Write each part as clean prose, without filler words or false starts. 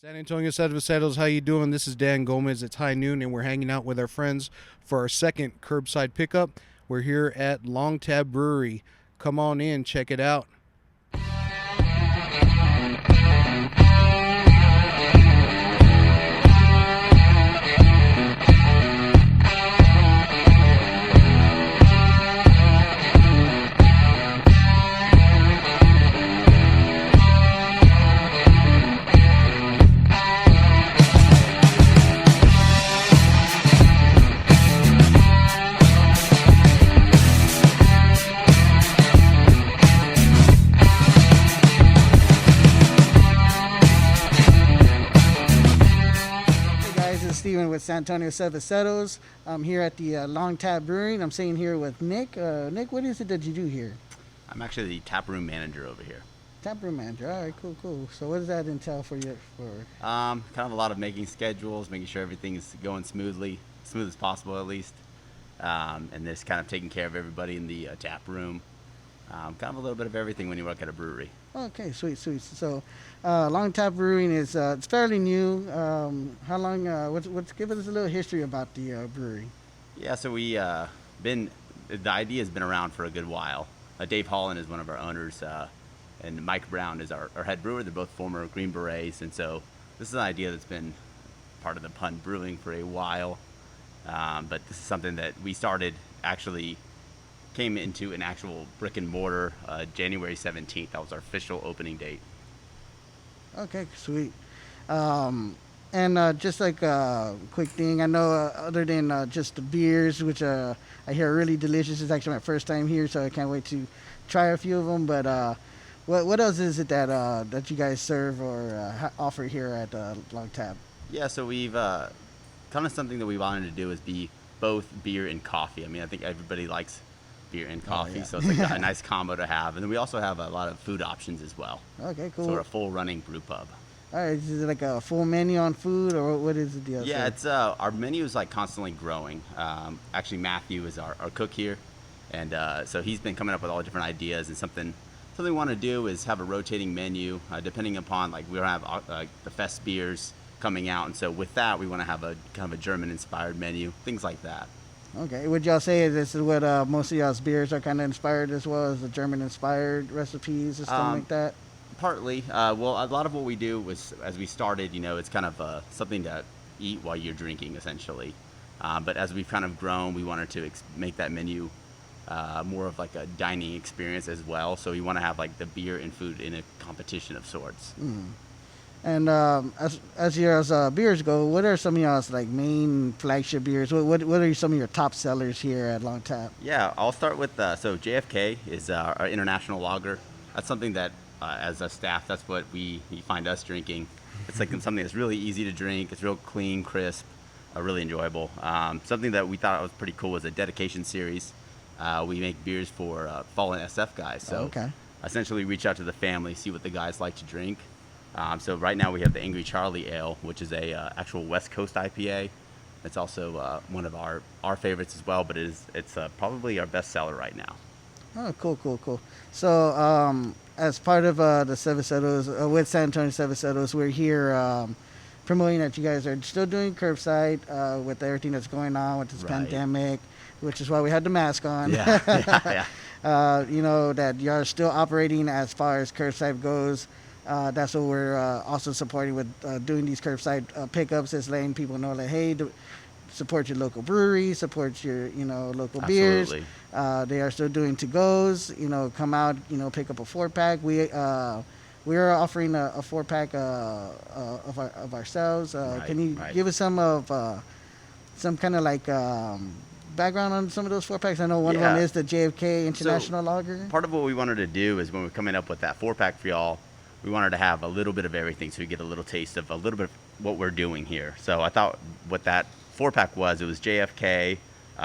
San Antonio Cerveveros, how you doing? This is Dan Gomez. It's high noon, and we're hanging out with our friends for our second curbside pickup. We're here at Longtab Brewery. Come on in, check it out. Steven with Antonio Cerveveros. I'm here at the Longtab Brewery, and I'm sitting here with Nick. Nick, what is it that you do here? I'm actually the tap room manager over here. Tap room manager. All right, cool. So what does that entail for you? Kind of a lot of making schedules, making sure everything is going smooth as possible at least, and just kind of taking care of everybody in the tap room. Kind of a little bit of everything when you work at a brewery. Okay, sweet. So, Longtab Brewing is it's fairly new. How long? Give us a little history about the brewery. Yeah, so the idea has been around for a good while. Dave Holland is one of our owners, and Mike Brown is our head brewer. They're both former Green Berets, and so this is an idea that's been part of the Pun Brewing for a while. But this is something that we started actually came into an actual brick and mortar January 17th. That was our official opening date. Okay, sweet. And just like a quick thing, I know other than just the beers, which I hear are really delicious. It's actually my first time here, so I can't wait to try a few of them. But what else is it that you guys serve or offer here at Longtab? Yeah, so we've kind of something that we wanted to do is be both beer and coffee. I mean, I think everybody likes beer and coffee, so it's like a nice combo to have. And then we also have a lot of food options as well. Okay, cool. So we're a full running brew pub. All right, is it like a full menu on food, or what is the deal? Yeah, it's our menu is like constantly growing. Actually, Matthew is our cook here, and so he's been coming up with all different ideas. And something we want to do is have a rotating menu, depending upon like we have the fest beers coming out, and so with that we want to have a kind of a German-inspired menu, things like that. Okay, would y'all say this is what most of y'all's beers are kind of inspired as well as the German-inspired recipes and stuff like that? Partly. Well, a lot of what we do was, as we started, it's kind of something to eat while you're drinking, essentially. But as we've kind of grown, we wanted to make that menu more of like a dining experience as well. So we want to have like the beer and food in a competition of sorts. Mm. And as your beers go, what are some of y'all's like main flagship beers? What are some of your top sellers here at Longtab? Yeah, I'll start with so JFK is our international lager. That's something that as a staff, that's what you find us drinking. It's like something that's really easy to drink. It's real clean, crisp, really enjoyable. Something that we thought was pretty cool was a dedication series. We make beers for fallen SF guys. So essentially reach out to the family, see what the guys like to drink. So right now we have the Angry Charlie Ale, which is a actual West Coast IPA. It's also one of our favorites as well, but it's probably our best seller right now. Oh, cool. So as part of the Cerveveros, with San Antonio Cerveveros, we're here promoting that you guys are still doing curbside with everything that's going on with this pandemic, which is why we had the mask on. Yeah. That you're still operating as far as curbside goes. That's what we're also supporting with doing these curbside pickups, is letting people know that, hey, support your local brewery, support your local beers. They are still doing to-goes. Come out, pick up a 4-pack. We are offering a 4-pack of ourselves. Can you give us some kind of like background on some of those 4-packs? I know one of them is the JFK International Lager. Part of what we wanted to do is when we're coming up with that 4-pack for y'all, we wanted to have a little bit of everything so you get a little taste of a little bit of what we're doing here. So I thought what that 4-pack was, it was JFK,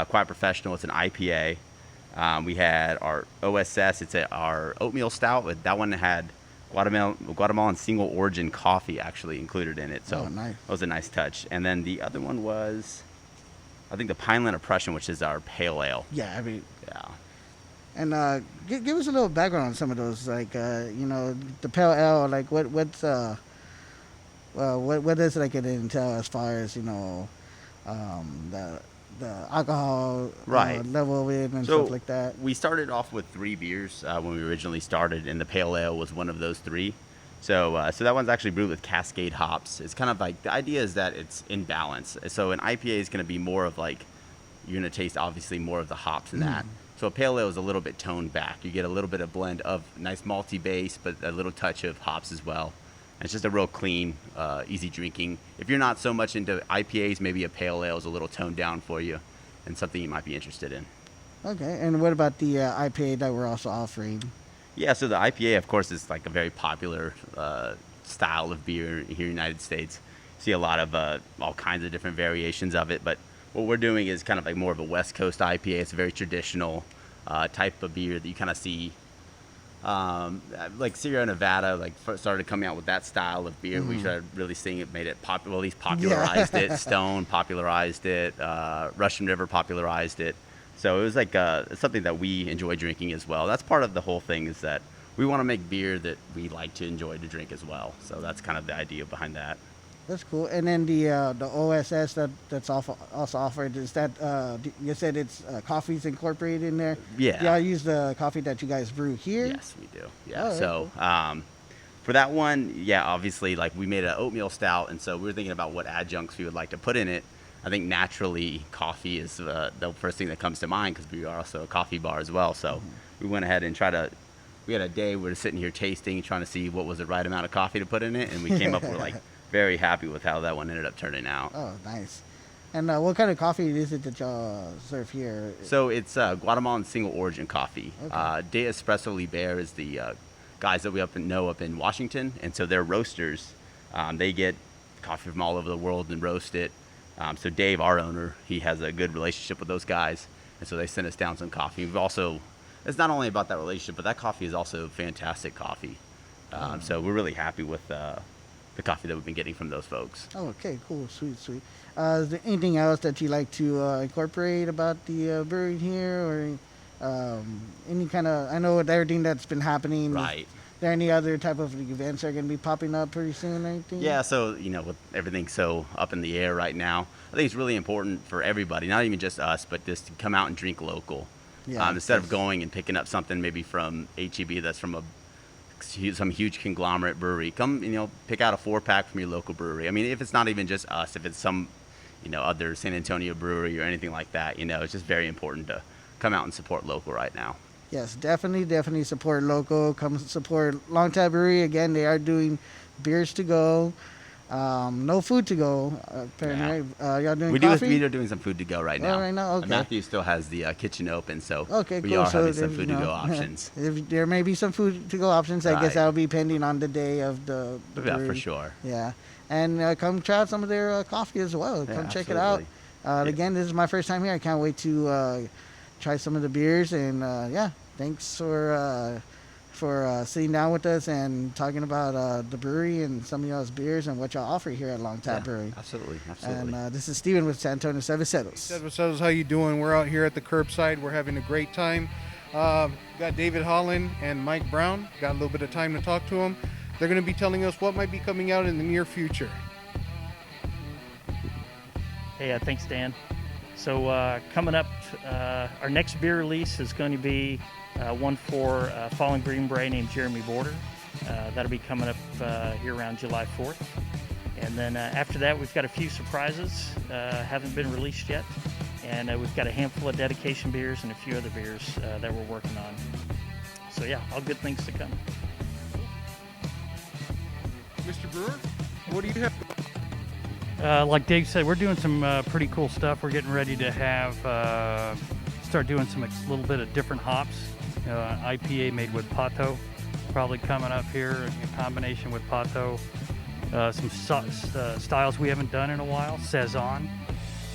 Quiet Professional, it's an IPA. We had our OSS, it's our oatmeal stout. That one had Guatemalan single origin coffee actually included in it. So nice. That was a nice touch. And then the other one was, I think, the Pineland Oppression, which is our pale ale. Yeah. And give us a little background on some of those, like the pale ale. Like what's what does like it entail as far as the alcohol Right. level of it and So stuff like that? we started off with 3 beers when we originally started, and the pale ale was one of those 3. So that one's actually brewed with Cascade hops. It's kind of like the idea is that it's in balance. So an IPA is going to be more of like you're going to taste obviously more of the hops in that. So a pale ale is a little bit toned back. You get a little bit of blend of nice malty base, but a little touch of hops as well. And it's just a real clean, easy drinking. If you're not so much into IPAs, maybe a pale ale is a little toned down for you and something you might be interested in. Okay, and what about the IPA that we're also offering? Yeah, so the IPA, of course, is like a very popular style of beer here in the United States. See a lot of all kinds of different variations of it, but what we're doing is kind of like more of a West Coast IPA. It's a very traditional type of beer that you kind of see, like Sierra Nevada, like started coming out with that style of beer. We started really seeing it, made it popular. Well, at least popularized it. Stone popularized it. Russian River popularized it. So it was like something that we enjoy drinking as well. That's part of the whole thing is that we want to make beer that we like to enjoy to drink as well. So that's kind of the idea behind that. That's cool. And then the OSS that's also offered is that you said it's coffee's incorporated in there. Yeah. Y'all use the coffee that you guys brew here. Yes, we do. Yeah. Oh, So cool. for that one, yeah, obviously, like we made an oatmeal stout, and so we were thinking about what adjuncts we would like to put in it. I think naturally coffee is the first thing that comes to mind because we are also a coffee bar as well. So we went ahead and we had a day we were sitting here tasting, trying to see what was the right amount of coffee to put in it, and we came up with like very happy with how that one ended up turning out. Oh, nice. And what kind of coffee is it that y'all serve here? So it's Guatemalan single origin coffee. Okay. De Espresso Liber is the guys that we know up in Washington, and so they're roasters. They get coffee from all over the world and roast it. So Dave, our owner, he has a good relationship with those guys, and so they sent us down some coffee. It's not only about that relationship, but that coffee is also fantastic coffee. So we're really happy with the coffee that we've been getting from those folks. Oh, okay, cool, sweet. Is there anything else that you like to incorporate about the brewery here, or any kind of? I know with everything that's been happening. Right. Is there any other type of events that are going to be popping up pretty soon or anything? Yeah, so, with everything so up in the air right now, I think it's really important for everybody, not even just us, but just to come out and drink local. Yeah, Instead of going and picking up something maybe from HEB that's from some huge conglomerate brewery, come, pick out a 4-pack from your local brewery. I mean, if it's not even just us, if it's some, other San Antonio brewery or anything like that, it's just very important to come out and support local right now. Yes, definitely support local. Come support Longtab Brewery. Again, they are doing beers to go. No food to go, apparently. Yeah. Y'all doing coffee? We are doing some food to go right now. Oh, right now? Okay. Matthew still has the kitchen open, so Okay, we cool. are So having some if, food to go options. If there may be some food to go options, I guess Right. that'll be pending on the day of the Yeah, brewery. for sure. Yeah, and come try out some of their coffee as well. Yeah, Come check it out. absolutely. Again, this is my first time here. I can't wait to try some of the beers, and thanks for sitting down with us and talking about the brewery and some of y'all's beers and what y'all offer here at Longtab Brewery. Absolutely. And this is Steven with Antonio Cerveveros. Cerveveros, how you doing? We're out here at the curbside. We're having a great time. Got David Holland and Mike Brown. Got a little bit of time to talk to them. They're going to be telling us what might be coming out in the near future. Hey, thanks, Dan. So coming up, our next beer release is going to be one for Falling Green Beret named Jeremy Border. That'll be coming up here around July 4th. And then after that, we've got a few surprises, haven't been released yet. And we've got a handful of dedication beers and a few other beers that we're working on. So yeah, all good things to come. Mr. Brewer, what do you have? Like Dave said, we're doing some pretty cool stuff. We're getting ready to have start doing some little bit of different hops. IPA made with Pato, probably coming up here in combination with Pato. Some styles we haven't done in a while. Saison,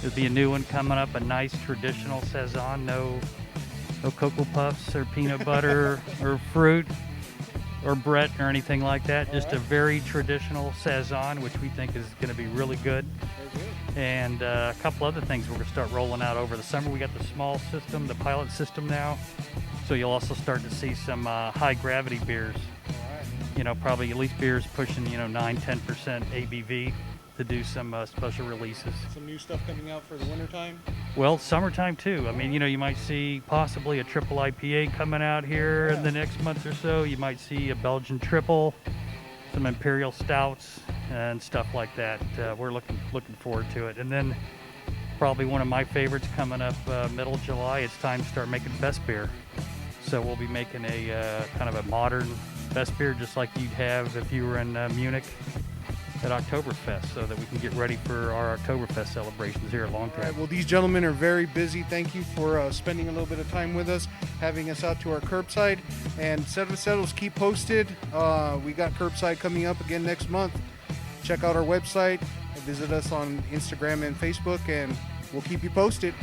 there'll be a new one coming up. A nice traditional Saison. No Cocoa Puffs or peanut butter or fruit or Brett or anything like that. Just a very traditional Saison, which we think is going to be really good. And a couple other things we're going to start rolling out over the summer. We got the small system, the pilot system now. So you'll also start to see some high gravity beers probably at least beers pushing 9-10% ABV to do some special releases. Some new stuff coming out for the wintertime. Well, summertime too. I mean, you might see possibly a triple IPA coming out here in the next month or so. You might see a Belgian triple, some imperial stouts, and stuff like that. We're looking forward to it. And then probably one of my favorites coming up middle of July. It's time to start making best beer. So we'll be making a kind of a modern best beer, just like you'd have if you were in Munich at Oktoberfest, so that we can get ready for our Oktoberfest celebrations here at Longtab. All right, well, these gentlemen are very busy. Thank you for spending a little bit of time with us, having us out to our curbside. And Settles, keep posted. We got curbside coming up again next month. Check out our website, visit us on Instagram and Facebook, and we'll keep you posted.